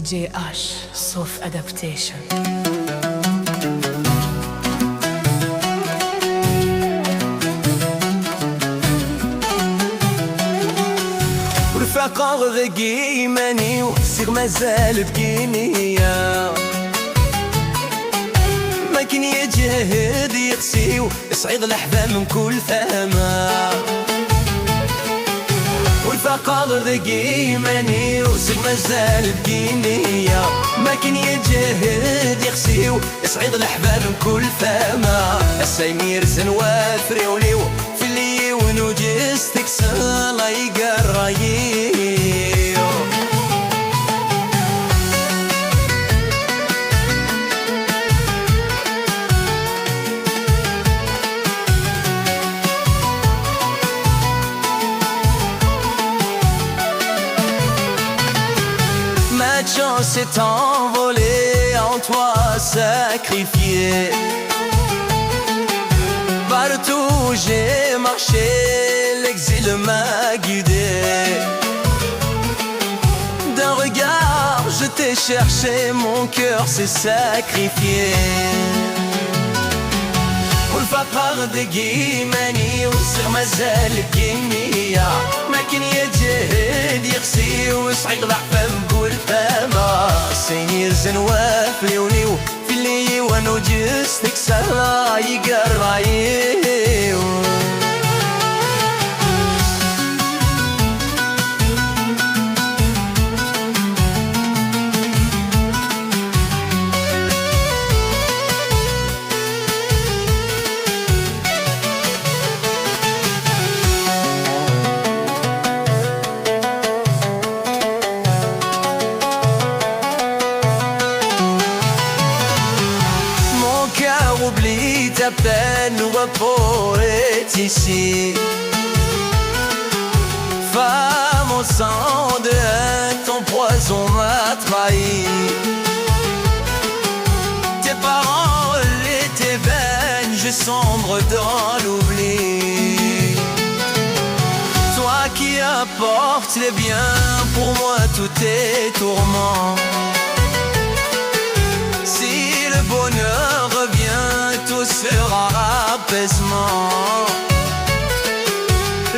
DJ Ash, Soft Adaptation. ورفاقة غرقي ماني وسير مازال بكينيا ما كان يجهد يقسي يصعد الأحباب من كل ثما والفقر غرقي ماني وسير مازال بكينيا ما كان يجهد يقسي يصعد الأحباب من كل ثما السيمير زنوافري وليو في اللي ونوجستك سالا يقرأيو chance s'est envolée, en toi sacrifié. Partout où j'ai marché, l'exil m'a guidé. D'un regard je t'ai cherché, mon cœur s'est sacrifié. والفقر دقي ماني وصير مازال بكيميا ما كان يجهد يقسي ويصعد ضعفه نقول فما سينير زنواف ليونيو في اللي وانو جستك سهلا يقرأيو oublie ta peine, repos est ici. Femme au sang de haine, ton poison m'a trahi. Tes paroles étaient vaines, je sombre dans l'oubli. Toi qui apportes les biens, pour moi tout est tourment. Si le bonheur revient, tout sera apaisement.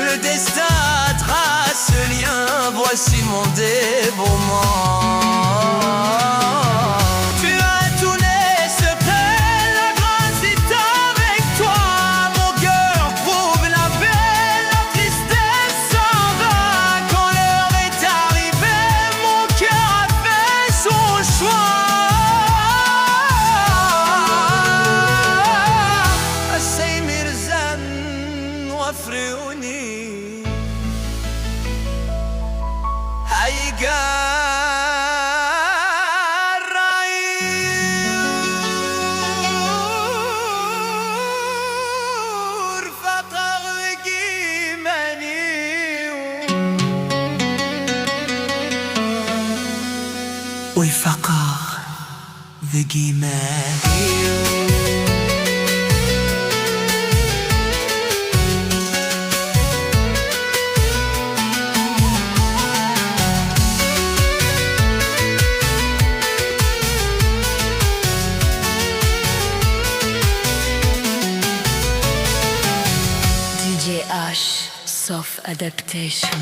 Le destin trace ce lien, voici mon dévouement. Tu as tout laissé près, la grâce est avec toi. Mon cœur prouve la paix, la tristesse s'en va. Quand l'heure est arrivée, mon cœur a fait son choix. فريوني هيقرر فقر قيماني والفقر قيماني DJ Ash, Soft Adaptation.